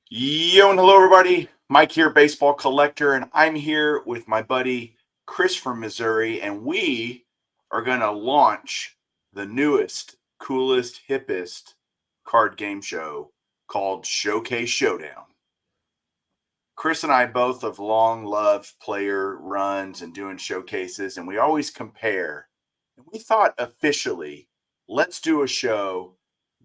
Yo and hello everybody. Mike here, baseball collector, and I'm here with my buddy Chris from Missouri, and we are going to launch the newest, coolest, hippest card game show called Showcase Showdown. Chris and I both have long loved player runs and doing showcases, and we always compare. And we thought officially, let's do a show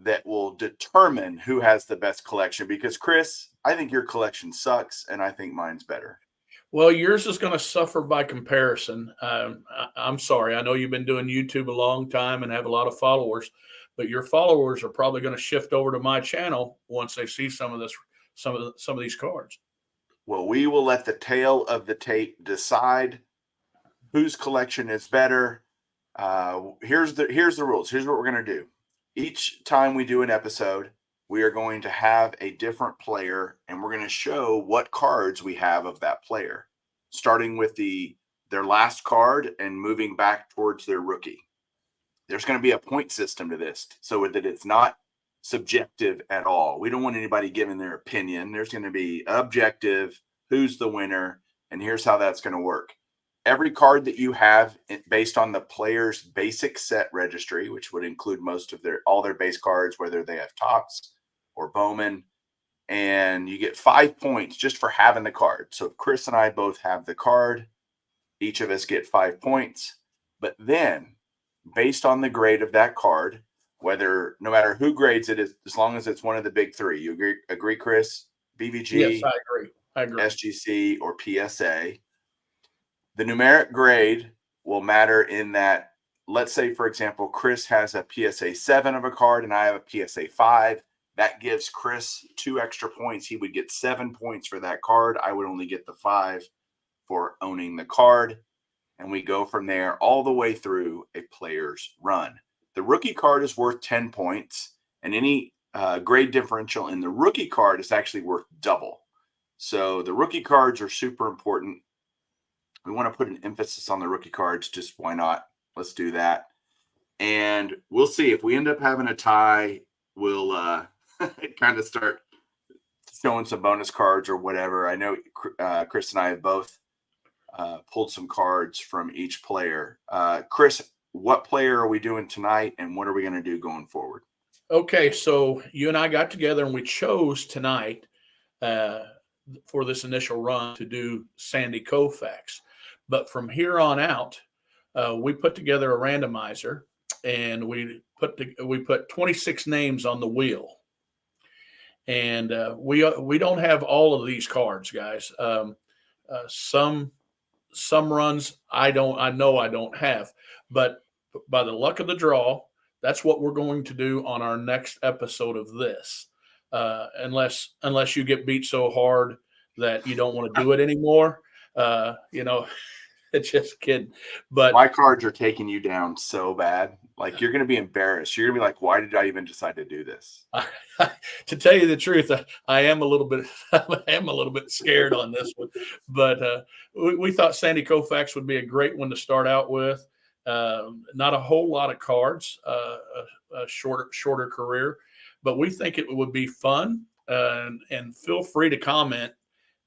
that will determine who has the best collection. Because, Chris, I think your collection sucks, and I think mine's better. Well, yours is going to suffer by comparison. I'm sorry. I know you've been doing YouTube a long time and have a lot of followers, but your followers are probably going to shift over to my channel once they see some of these cards. Well, we will let the tail of the tape decide whose collection is better. Here's the rules. Here's what we're going to do. Each time we do an episode, we are going to have a different player, and we're going to show what cards we have of that player, starting with their last card and moving back towards their rookie. There's going to be a point system to this so that it's not subjective at all. We don't want anybody giving their opinion. There's going to be objective, who's the winner, and here's how that's going to work. Every card that you have based on the player's basic set registry, which would include all their base cards, whether they have Topps or Bowman, and you get 5 points just for having the card. So if Chris and I both have the card, each of us get 5 points. But then, based on the grade of that card, no matter who grades it, as long as it's one of the big three, you agree, Chris? BVG, Yes, I agree. SGC, or PSA. The numeric grade will matter in that, let's say, for example, Chris has a PSA 7 of a card and I have a PSA 5. That gives Chris 2 extra points. He would get 7 points for that card. I would only get the 5 for owning the card. And we go from there all the way through a player's run. The rookie card is worth 10 points, and any grade differential in the rookie card is actually worth double. So the rookie cards are super important. We want to put an emphasis on the rookie cards. Just why not? Let's do that. And we'll see if we end up having a tie. We'll kind of start showing some bonus cards or whatever. I know Chris and I have both pulled some cards from each player. Chris, what player are we doing tonight, and what are we going to do going forward? Okay, so you and I got together and we chose tonight for this initial run to do Sandy Koufax. But from here on out, we put together a randomizer, and we put 26 names on the wheel. And we don't have all of these cards, guys. Some runs I know I don't have, but by the luck of the draw, that's what we're going to do on our next episode of this. Unless you get beat so hard that you don't want to do it anymore, it's just kidding. But my cards are taking you down so bad. Like, you're going to be embarrassed. You're going to be like, why did I even decide to do this? To tell you the truth, I am a little bit scared on this one. But we thought Sandy Koufax would be a great one to start out with. Not a whole lot of cards, a shorter career, but we think it would be fun. And feel free to comment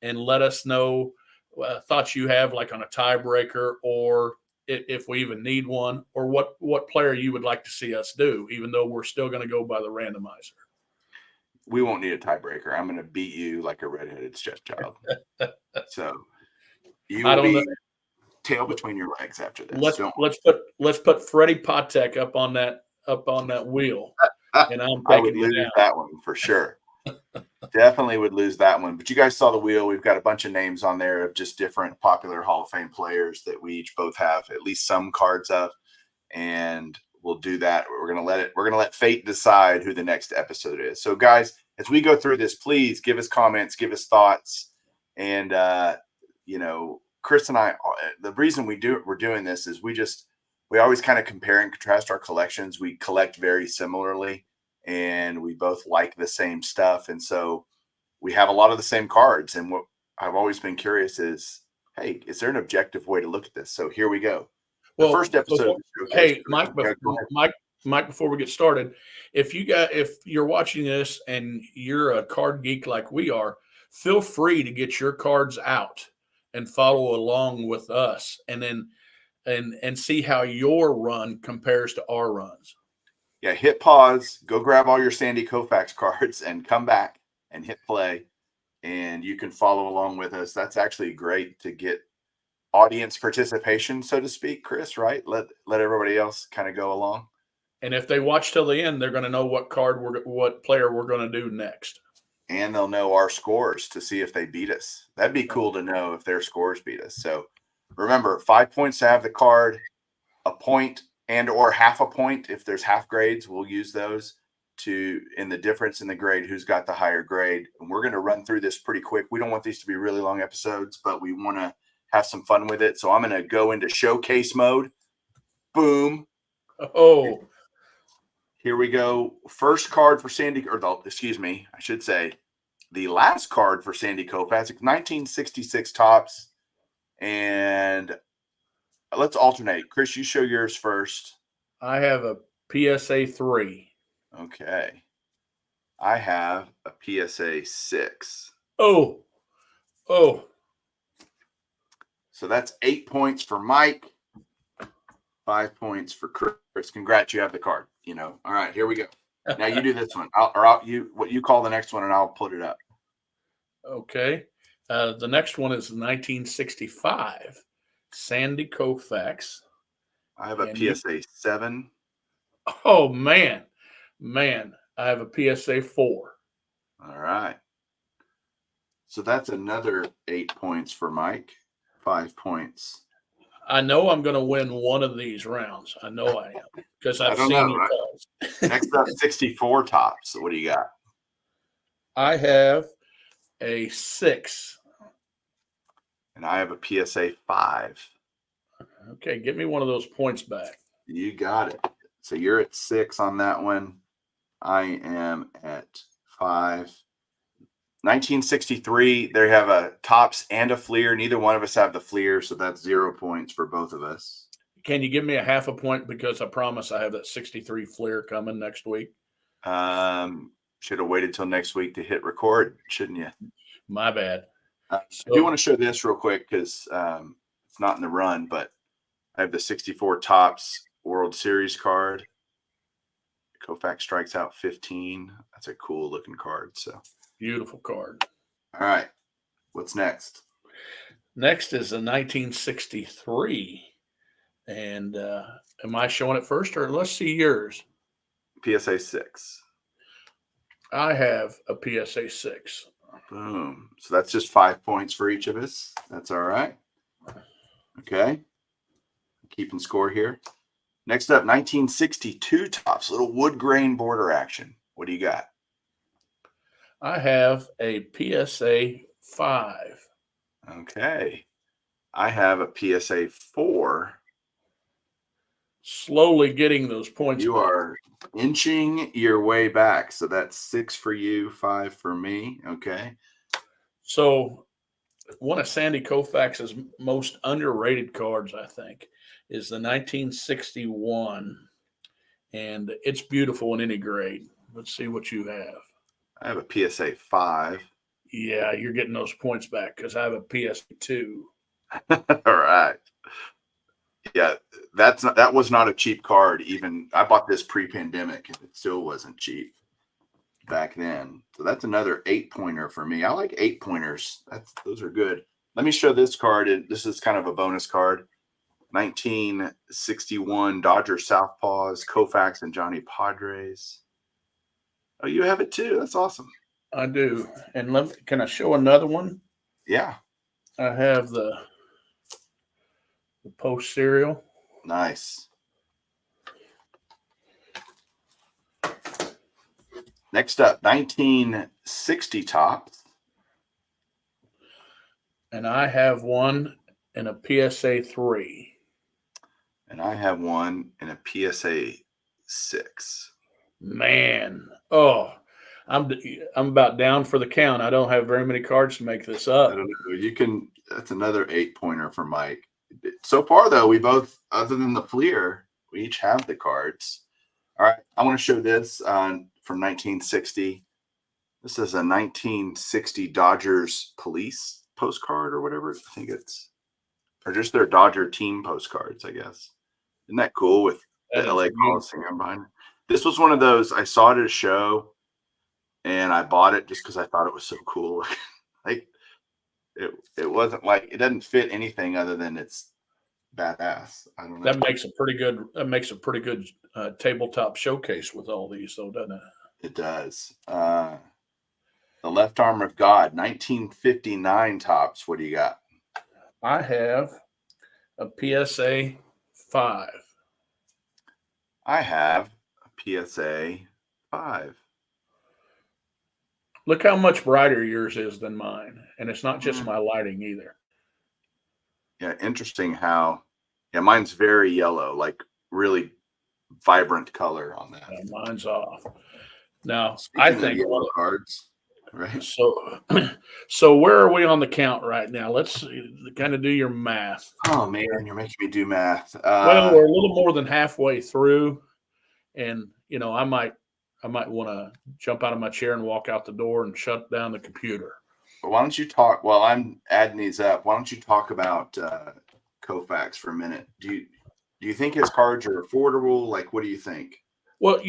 and let us know thoughts you have, like on a tiebreaker, or if we even need one, or what player you would like to see us do, even though we're still going to go by the randomizer. We won't need a tiebreaker. I'm going to beat you like a redheaded stepchild. So you will be tail between your legs after this. Let's put Freddie Patek up on that wheel, and I would lose that one for sure. Definitely would lose that one. But you guys saw the wheel. We've got a bunch of names on there of just different popular Hall of Fame players that we each both have at least some cards of, and we'll do that. We're gonna let fate decide who the next episode is. So, guys, as we go through this, please give us comments, give us thoughts, and Chris and I. The reason we're doing this is we always kind of compare and contrast our collections. We collect very similarly, and we both like the same stuff, and so we have a lot of the same cards. And what I've always been curious is, hey, is there an objective way to look at this? So here we go. The first episode. Hey, Mike, Mike, before we get started, if you're watching this and you're a card geek like we are, feel free to get your cards out and follow along with us, and then and see how your run compares to our runs. Yeah, hit pause, go grab all your Sandy Koufax cards, and come back and hit play, and you can follow along with us. That's actually great to get audience participation, so to speak, Chris, right? Let everybody else kind of go along. And if they watch till the end, they're going to know what player we're going to do next. And they'll know our scores to see if they beat us. That'd be cool to know if their scores beat us. So remember, 5 points to have the card, a point and or half a point. If there's half grades, we'll use those in the difference in the grade, who's got the higher grade. And we're going to run through this pretty quick. We don't want these to be really long episodes, but we want to have some fun with it. So I'm going to go into showcase mode. Boom. Oh, here we go. First card for Sandy, I should say the last card for Sandy Koufax, 1966 tops. And let's alternate. Chris, you show yours first. I have a PSA 3. Okay. I have a PSA 6. Oh. So that's 8 points for Mike, 5 points for Chris. Congrats, you have the card. All right, here we go. Now you do this one. What you call the next one, and I'll put it up. Okay. The next one is 1965 Sandy Koufax. I have a PSA 7. Oh man, I have a PSA 4. All right. So that's another 8 points for Mike, 5 points. I know I'm going to win one of these rounds. I know I am, because I've seen your cards. Next up, 64 tops. So what do you got? I have a 6. And I have a PSA 5. Okay, get me one of those points back. You got it. So you're at 6 on that one. I am at 5. 1963, they have a tops and a Fleer. Neither one of us have the Fleer, so that's 0 points for both of us. Can you give me a half a point, because I promise I have that 63 Fleer coming next week? Should have waited till next week to hit record, shouldn't you? My bad. I do want to show this real quick, because it's not in the run, but I have the 64 tops World Series card. Koufax strikes out 15. That's a cool looking card. So beautiful card. All right. What's next? Next is a 1963. And am I showing it first, or let's see yours? PSA 6. I have a PSA 6. Boom. So that's just 5 points for each of us. That's all right. Okay. Keeping score here. Next up, 1962 tops, little wood grain border action. What do you got? I have a PSA 5. Okay. I have a PSA 4. Slowly getting those points. You are inching your way back. So that's 6 for you, 5 for me. Okay. So one of Sandy Koufax's most underrated cards, I think, is the 1961. And it's beautiful in any grade. Let's see what you have. I have a PSA 5. Yeah, you're getting those points back, because I have a PSA 2. All right. Yeah, that was not a cheap card. Even I bought this pre-pandemic, and it still wasn't cheap back then. So that's another 8-pointer for me. I like 8-pointers. Those are good. Let me show this card. This is kind of a bonus card. 1961 Dodger Southpaws, Koufax and Johnny Padres. Oh, you have it too. That's awesome. I do. And can I show another one? Yeah. I have the Post cereal. Nice. Next up, 1960 tops. And I have one in a PSA 3. And I have one in a PSA 6. Man. Oh, I'm about down for the count. I don't have very many cards to make this up. I don't know. That's another 8-pointer for Mike. So far, though, we both, other than the Fleer, we each have the cards. All right, I want to show this from 1960. This is a 1960 Dodgers police postcard or whatever. I think it's, or just their Dodger team postcards, I guess. Isn't that cool with the That is LA beautiful. Coliseum behind it? This was one of those, I saw it at a show and I bought it just because I thought it was so cool. Like it wasn't like, it doesn't fit anything other than it's badass. I don't know. That makes a pretty good. That makes a pretty good tabletop showcase with all these, though, doesn't it? It does. The Left Arm of God, 1959 tops. What do you got? I have a PSA 5. I have a PSA 5. Look how much brighter yours is than mine, and it's not just my lighting either. Yeah, interesting how. Yeah, mine's very yellow, like really vibrant color on that. Mine's off. Now, Speaking I of think yellow cards, right? So where are we on the count right now? Let's kind of do your math. Oh man, you're making me do math. Well, we're a little more than halfway through, and I might want to jump out of my chair and walk out the door and shut down the computer. Why don't you talk while I'm adding these up? Why don't you talk about Koufax for a minute? Do you think his cards are affordable? Like, what do you think? Well,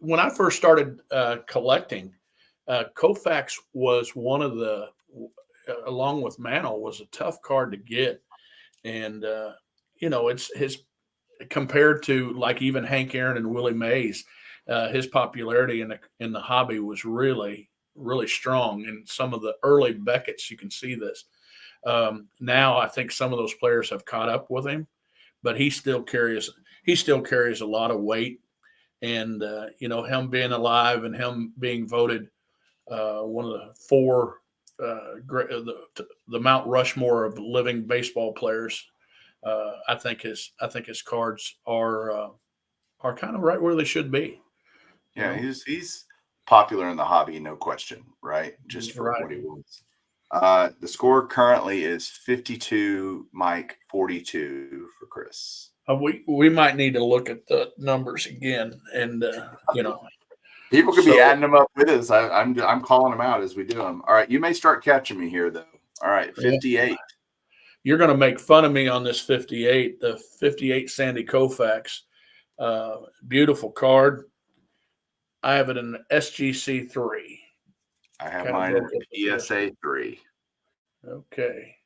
when I first started collecting, Koufax was one of the, along with Mantle, was a tough card to get, and it's his compared to like even Hank Aaron and Willie Mays, his popularity in the hobby was really, really strong. In some of the early Beckett's, you can see this. Now I think some of those players have caught up with him, but he still carries a lot of weight. And him being alive and him being voted one of the four the Mount Rushmore of living baseball players, I think his cards are kind of right where they should be. Yeah, he's popular in the hobby, no question, right? Just for what he was. The score currently is 52, Mike, 42 for Chris. We might need to look at the numbers again, and people could be adding them up with us. I'm calling them out as we do them. All right, you may start catching me here though. All right, 58. You're going to make fun of me on this 58, the 58 Sandy Koufax. Beautiful card. I have it in SGC 3. I have mine in PSA 3. Okay.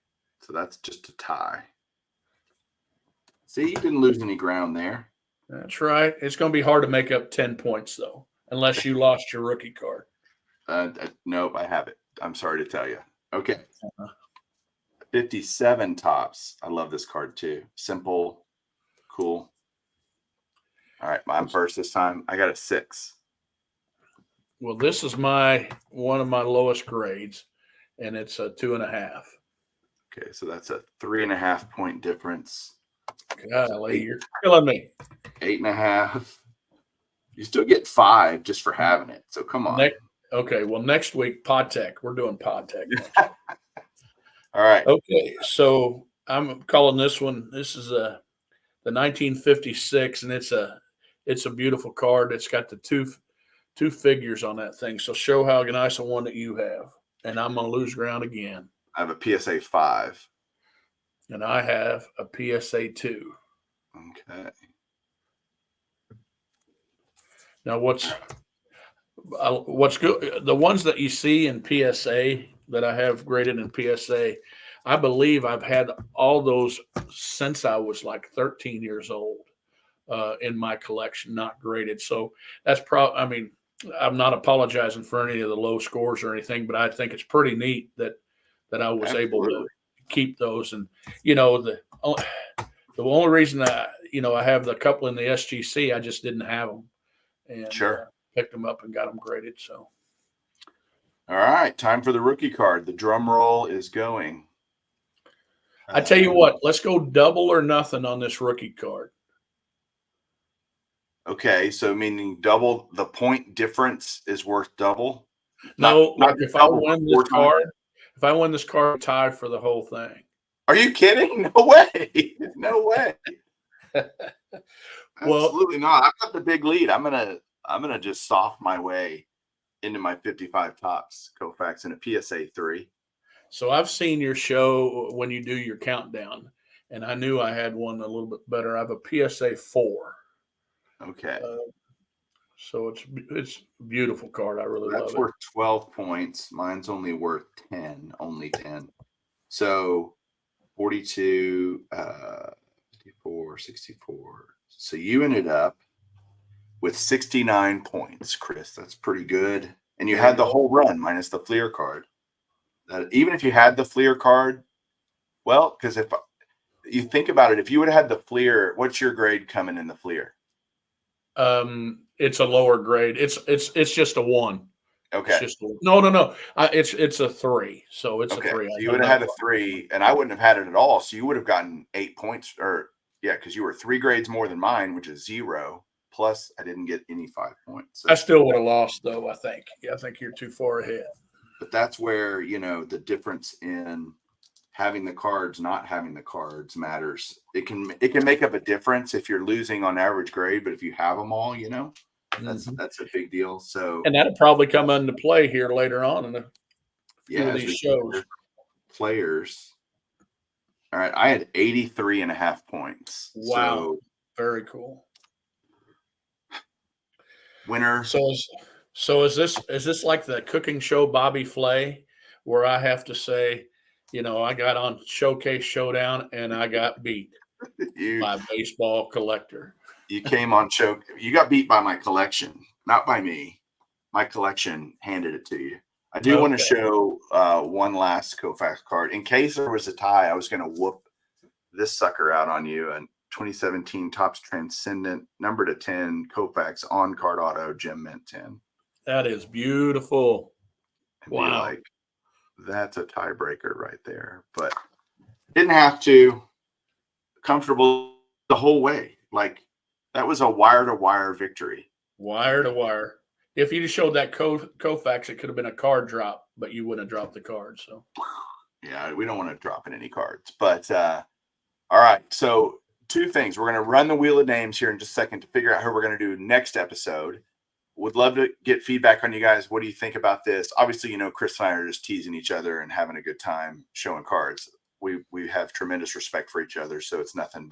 So that's just a tie. See, you didn't lose any ground there. That's right. It's going to be hard to make up 10 points, though, unless you lost your rookie card. Nope, I have it. I'm sorry to tell you. Okay. 57 tops. I love this card too. Simple, cool. All right, I'm first this time. I got a 6. Well, this is one of my lowest grades, and it's a 2.5. Okay, so that's a 3.5 point difference. Golly, you're killing me. 8.5. You still get 5 just for having it. So come on. Okay, well, next week, PodTech. We're doing PodTech. All right. Okay, so I'm calling this one. This is the 1956, and it's a beautiful card. It's got the two figures on that thing. So show how nice a one that you have, and I'm gonna lose ground again. I have a PSA 5. And I have a PSA 2. Okay. Now what's good? The ones that you see in PSA that I have graded in PSA, I believe I've had all those since I was like 13 years old in my collection, not graded. So that's I mean, I'm not apologizing for any of the low scores or anything, but I think it's pretty neat that I was able to keep those. And the only reason I have the couple in the SGC, I just didn't have them, and picked them up and got them graded. So, all right, time for the rookie card. The drum roll is going. I tell you what, let's go double or nothing on this rookie card. Okay, so meaning double, the point difference is worth double? No, if I win this card, tie for the whole thing. Are you kidding? No way. No way. Well, Absolutely not. I've got the big lead. I'm gonna just soft my way into my 55 tops, Koufax in a PSA 3. so I've seen your show when you do your countdown, and I knew I had one a little bit better. I have a PSA 4. Okay. Uh, so it's a beautiful card. I really That's love it. worth 12 points. Mine's only worth 10, only 10. So 42, 54, 64. So you ended up with 69 points, Chris. That's pretty good. And you There you had the go. whole run minus the Fleer card. Even if you had the Fleer card, well, because if you think about it, if you would have had the Fleer, what's your grade coming in the Fleer? It's a lower grade. It's just a 1. It's Okay. just no. It's a 3. So it's a Okay. 3. So I you know would have no had a problem. 3, and I wouldn't have had it at all. So you would have gotten 8 points, or yeah, because you were 3 grades more than mine, which is 0. Plus, I didn't get any 5 points. I So, still would have lost though. I think. Yeah, I think you're too far ahead. but that's where the difference in having the cards, not having the cards matters. It can make up a difference if you're losing on average grade, but if you have them all, that's Hmm. that's a big deal. So And that'll probably come into play here later on in a few yeah, of as these we shows. players. All right, I had 83.5 points. Wow, So very cool. winner. So is this like the cooking show Bobby Flay, where I have to say, I got on Showcase Showdown and I got beat You by Baseball Collector. you came on choke. You got beat by my collection, not by me. My collection handed it to you. I do want to Okay, show one last Koufax card in case there was a tie. I was going to whoop this sucker out on you. And 2017 Topps Transcendent number to 10 Koufax on card auto Gem Mint 10, that is beautiful. and be Wow. like, that's a tiebreaker right there. But didn't have to. Comfortable the whole way. Like that was a wire to wire victory. Wire to wire. If you showed that Koufax, it could have been a card drop, but you wouldn't have dropped the card. So Yeah, we don't want to drop in any cards. But all right. So two things. We're going to run the wheel of names here in just a second to figure out who we're going to do next episode. Would love to get feedback on you guys. What do you think about this? Obviously, Chris and I are just teasing each other and having a good time showing cards. We have tremendous respect for each other, so it's nothing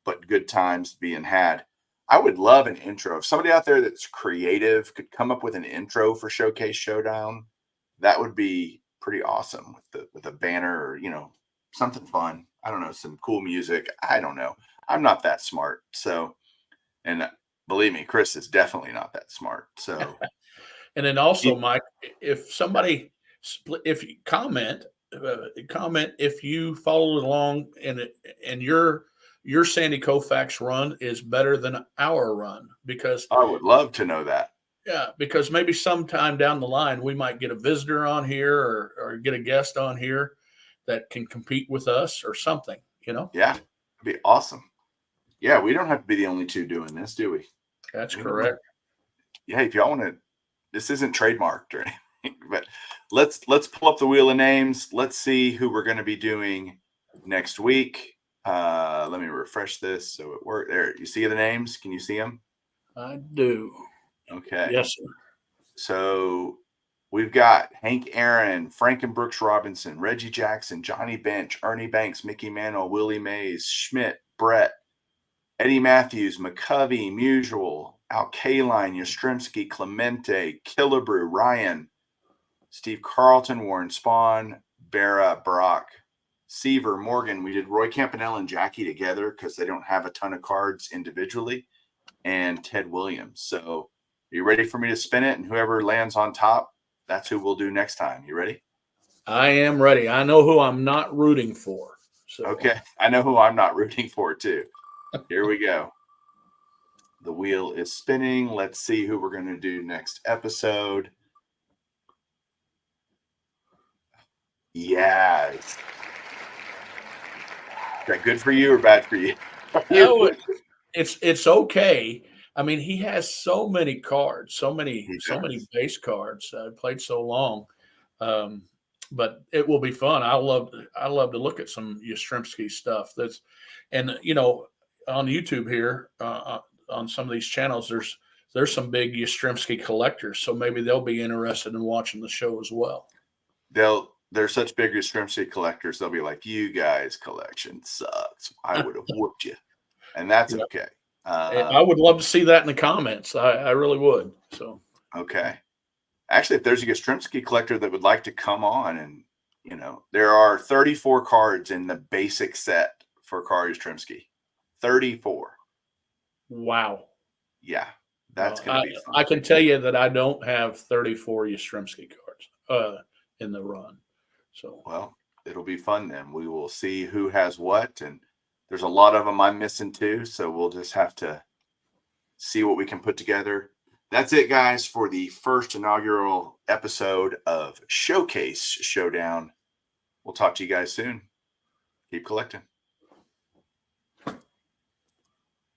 but good times being had. I would love an intro. If somebody out there that's creative could come up with an intro for Showcase Showdown, that would be pretty awesome with a banner or something fun. I don't know, some cool music. I don't know. I'm not that smart. So, and believe me, Chris is definitely not that smart. So, and then also, you- Mike, if somebody if you comment if you followed along and your Sandy Koufax run is better than our run because I would love to know that. yeah, because maybe sometime down the line we might get a visitor on here or get a guest on here that can compete with us or something. Yeah, it'd be awesome. Yeah, we don't have to be the only two doing this, do we? That's We don't have, correct. yeah, if y'all want to, this isn't trademarked or anything, but let's pull up the wheel of names. Let's see who we're going to be doing next week. Let me refresh this so it works. There, you see the names? Can you see them? I do. Okay. Yes, sir. So we've got Hank Aaron, Franken Brooks Robinson, Reggie Jackson, Johnny Bench, Ernie Banks, Mickey Mantle, Willie Mays, Schmidt, Brett, Eddie Matthews, McCovey, Musial, Al Kaline, Yastrzemski, Clemente, Killebrew, Ryan, Steve Carlton, Warren Spahn, Barra, Brock, Seaver, Morgan. We did Roy Campanella and Jackie together because they don't have a ton of cards individually, and Ted Williams. So are you ready for me to spin it? And whoever lands on top, that's who we'll do next time. You ready? I am ready. I know who I'm not rooting for. So Okay. I know who I'm not rooting for too. Here we go. The wheel is spinning. Let's see who we're going to do next episode. Yes. Is that good for you or bad for you? oh, it's okay. I mean, he has so many cards, so many He so many does. base cards. Played so long, um, but it will be fun. I love to look at some Yastrzemski stuff. And on YouTube here on some of these channels, there's some big Yastrzemski collectors, so maybe they'll be interested in watching the show as well. They're such big Yastrzemski collectors. They'll be like, "You guys' collection sucks. I would have whooped you," and that's Yeah. okay. I would love to see that in the comments. I really would. So Okay. Actually, if there's a Yastrzemski collector that would like to come on, and there are 34 cards in the basic set for Carl Yastrzemski. 34. wow. Yeah, that's Well, going to be fun. I can tell you that I don't have 34 Yastrzemski cards in the run. So Well, it'll be fun then. We will see who has what, and there's a lot of them I'm missing too, so we'll just have to see what we can put together. That's it, guys, for the first inaugural episode of Showcase Showdown. We'll talk to you guys soon. Keep collecting.